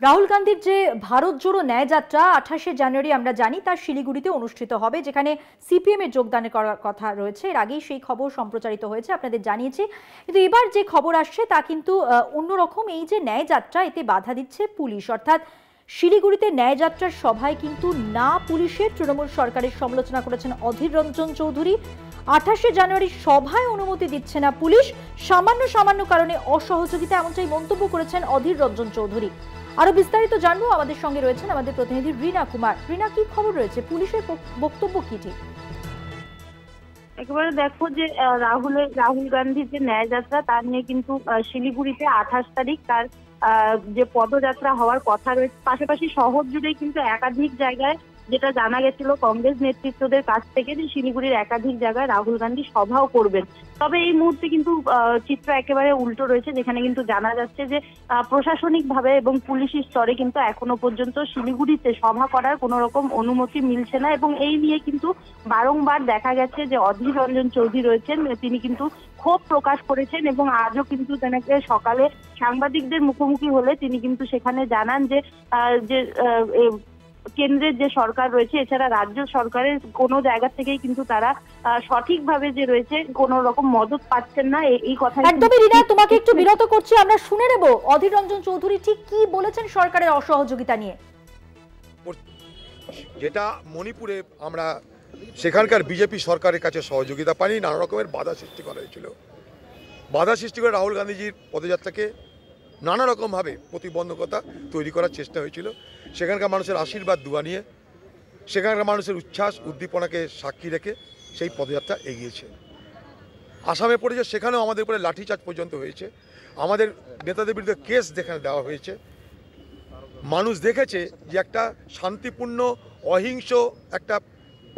রাহুল গান্ধীর যে ভারত জোড়ো ন্যায় যাত্রা 28শে জানুয়ারি আমরা জানি তার শিলিগুড়িতে অনুষ্ঠিত হবে, যেখানে সিপিএম এর যোগদানের কথা রয়েছে। এর আগেই সেই খবর সম্প্রচারিত হয়েছে, আপনাদের জানিয়েছি। কিন্তু এবার যে খবর আসছে তা কিন্তু অন্যরকম। এই যে ন্যায় যাত্রা, এতে বাধা দিচ্ছে পুলিশ। অর্থাৎ শিলিগুড়িতে ন্যায় যাত্রার সভায় কিন্তু না পুলিশের, তৃণমূল সরকারের সমালোচনা করেছেন অধীর রঞ্জন চৌধুরী। 28শে জানুয়ারি সভায় অনুমতি দিচ্ছে না পুলিশ, সামান্য সামান্য কারণে অসহযোগিতা, এমনটাই মন্তব্য করেছেন অধীর রঞ্জন চৌধুরী। আরো বিস্তারিত জানবো, আমাদের সঙ্গে রয়েছেন আমাদের প্রতিনিধি রীনা কুমার। রীনা, কি খবর রয়েছে, পুলিশের বক্তব্য কি? ঠিক একেবারে দেখো যে রাহুল গান্ধীর যে ন্যায় যাত্রা তার নিয়ে কিন্তু শিলিগুড়িতে 28 তারিখ তার যে পদযাত্রা হওয়ার কথা রয়েছে। পাশাপাশি শহর জুড়ে কিন্তু একাধিক জায়গায়, যেটা জানা গেছিল কংগ্রেস নেতৃত্বদের কাছ থেকে, যে শিলিগুড়ির একাধিক জায়গায় রাহুল গান্ধী সভাও করবেন। তবে এই মুহূর্তে কিন্তু চিত্র একেবারে উল্টো রয়েছে, যেখানে কিন্তু জানা যাচ্ছে যে প্রশাসনিক ভাবে এবং পুলিশি স্তরে কিন্তু এখনো পর্যন্ত শিলিগুড়িতে সভা করার কোনো রকম অনুমতি মিলছে না। এবং এই নিয়ে কিন্তু বারংবার দেখা গেছে যে অধীর রঞ্জন চৌধুরী রয়েছেন, তিনি কিন্তু ক্ষোভ প্রকাশ করেছেন। এবং আজও কিন্তু তেনাকে সকালে সাংবাদিকদের মুখোমুখি হলে তিনি কিন্তু সেখানে জানান যে কেন্দ্রের যে সরকার রয়েছে, এছাড়া রাজ্য সরকারের কোনো জায়গা থেকেই কিন্তু তারা সঠিকভাবে যে রয়েছে কোনো রকম মদত পাচ্ছেন না। এই কথা একদমই। রীনা, তোমাকে একটু বিরত করছি, আমরা শুনে নেব অধীর রঞ্জন চৌধুরী ঠিক কি বলেছেন সরকারের অসহযোগিতা নিয়ে। যেটা মণিপুরে আমরা সেখানকার বিজেপি সরকারের কাছে সহযোগিতা পাইনি, নানা রকমের বাধা সৃষ্টি করা হয়েছিল। বাধা সৃষ্টি করে রাহুল গান্ধীজির পদযাত্রাকে নানা রকমভাবে প্রতিবন্ধকতা তৈরি করার চেষ্টা হয়েছিল। সেখানকার মানুষের আশীর্বাদ দুয়া নিয়ে, সেখানকার মানুষের উচ্ছ্বাস উদ্দীপনাকে সাক্ষী রেখে সেই পদযাত্রা এগিয়েছে। আসামে পড়েছে, সেখানেও আমাদের উপরে লাঠিচার্জ পর্যন্ত হয়েছে, আমাদের নেতাদের বিরুদ্ধে কেস যেখানে দেওয়া হয়েছে। মানুষ দেখেছে যে একটা শান্তিপূর্ণ অহিংস একটা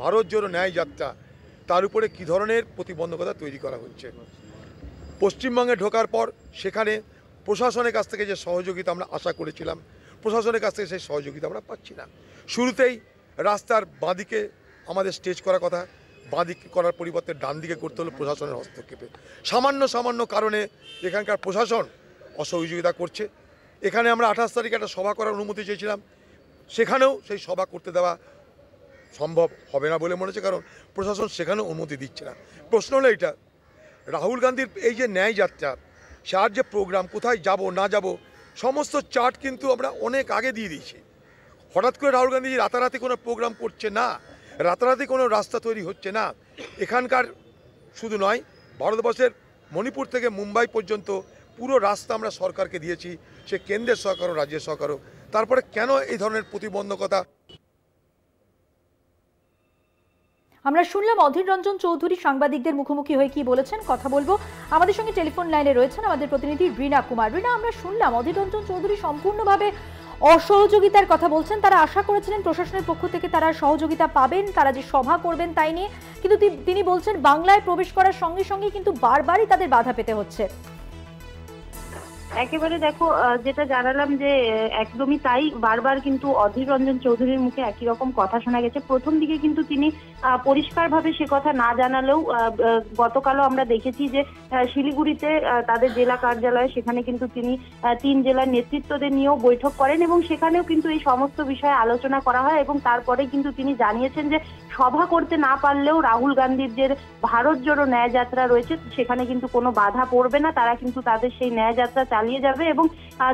ভারত জোড়ো ন্যায় যাত্রা, তার উপরে কী ধরনের প্রতিবন্ধকতা তৈরি করা হচ্ছে। পশ্চিমবঙ্গে ঢোকার পর সেখানে প্রশাসনের কাছ থেকে যে সহযোগিতা আমরা আশা করেছিলাম, প্রশাসনের কাছ থেকে সেই সহযোগিতা আমরা পাচ্ছি না। শুরুতেই রাস্তার বাঁদিকে আমাদের স্টেজ করার কথা, বাঁদিকে করার পরিবর্তে ডান দিকে করতে হলো প্রশাসনের হস্তক্ষেপে। সামান্য কারণে এখানকার প্রশাসন অসহযোগিতা করছে। এখানে আমরা 28 তারিখে একটা সভা করার অনুমতি চেয়েছিলাম, সেখানেও সেই সভা করতে দেওয়া সম্ভব হবে না বলে মনে হচ্ছে, কারণ প্রশাসন সেখানেও অনুমতি দিচ্ছে না। প্রশ্ন হলো এইটা, রাহুল গান্ধীর এই যে ন্যায় যাত্রা, সার যে প্রোগ্রাম, কোথায় যাব না যাব, সমস্ত চার্ট কিন্তু আমরা অনেক আগে দিয়ে দিয়েছি। হঠাৎ করে রাহুল গান্ধী রাতারাতি কোনো প্রোগ্রাম করছে না, রাতারাতি কোনো রাস্তা তৈরি হচ্ছে না। এখানকার শুধু নয়, ভারতবর্ষের মণিপুর থেকে মুম্বাই পর্যন্ত পুরো রাস্তা আমরা সরকারকে দিয়েছি, সে কেন্দ্রের সরকার ও রাজ্যের সরকারও। তারপরে কেন এই ধরনের প্রতিবন্ধকতা? আমরা শুনলাম অধীর রঞ্জন চৌধুরী সাংবাদিকদের মুখোমুখি হয়ে কি বলেছেন, কথা বলবো। আমাদের সঙ্গে টেলিফোন লাইনে রয়েছেন আমাদের প্রতিনিধি রীনা কুমার। রীনা, আমরা শুনলাম অধীর রঞ্জন চৌধুরী সম্পূর্ণভাবে অসহযোগিতার কথা বলছেন। তারা আশা করেছিলেন প্রশাসনের পক্ষ থেকে তারা সহযোগিতা পাবেন, তারা যে সভা করবেন তাই নিয়ে, কিন্তু তিনি বলছেন বাংলায় প্রবেশ করার সঙ্গে সঙ্গে কিন্তু বারবারই তাদের বাধা পেতে হচ্ছে। একেবারে দেখো, যেটা জানালাম যে একদমই তাই, বারবার কিন্তু অধীর রঞ্জন চৌধুরীর মুখে একই রকম কথা শোনা গেছে। প্রথম দিকে কিন্তু তিনি পরিষ্কারভাবে সে কথা না জানালেও গতকালও আমরা দেখেছি যে শিলিগুড়িতে তাদের জেলা কার্যালয়ে, সেখানে কিন্তু তিনি 3 জেলার নেতৃত্বদের নিয়েও বৈঠক করেন এবং সেখানেও কিন্তু এই সমস্ত বিষয়ে আলোচনা করা হয়। এবং তারপরে কিন্তু তিনি জানিয়েছেন যে সভা করতে না পারলেও রাহুল গান্ধীর যে ভারত জোড়ো ন্যায় যাত্রা রয়েছে, সেখানে কিন্তু কোনো বাধা পড়বে না, তারা কিন্তু তাদের সেই ন্যায় যাত্রা চালিয়ে যাবে। এবং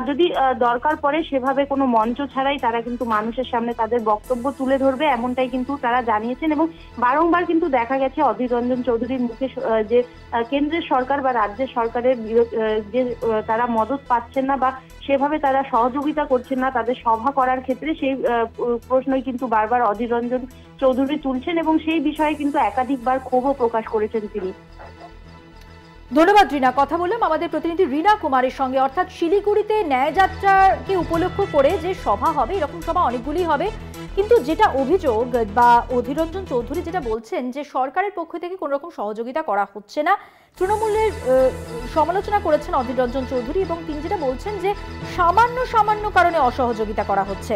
যদি দরকার পড়ে সেভাবে কোনো মঞ্চ ছাড়াই তারা কিন্তু মানুষের সামনে তাদের বক্তব্য তুলে ধরবে, এমনটাই কিন্তু তারা জানিয়েছেন। এবং বারংবার কিন্তু দেখা গেছে অধীর রঞ্জন চৌধুরীর মুখে যে কেন্দ্রের সরকার বা রাজ্যের সরকারের যে তারা মদত পাচ্ছেন না বা সেভাবে তারা সহযোগিতা করছেন না তাদের সভা করার ক্ষেত্রে, সেই প্রশ্নই কিন্তু বারবার অধীর রঞ্জন চৌধুরী তুলছেন এবং সেই বিষয়ে কিন্তু একাধিকবার ক্ষোভও প্রকাশ করেছেন তিনি। ধন্যবাদ রীনা, কথা বললাম আমাদের প্রতিনিধি রীনা কুমারের সঙ্গে। অর্থাৎ শিলিগুড়িতে ন্যায় যাত্রাকে উপলক্ষ করে যে সভা হবে, এরকম সভা অনেকগুলি হবে, কিন্তু যেটা অভিযোগ বা অধীর রঞ্জন চৌধুরী যেটা বলছেন যে সরকারের পক্ষ থেকে কোনো রকম সহযোগিতা করা হচ্ছে না। তৃণমূলের সমালোচনা করেছেন অধীর রঞ্জন চৌধুরী এবং তিনি যেটা বলছেন যে সামান্য কারণে অসহযোগিতা করা হচ্ছে।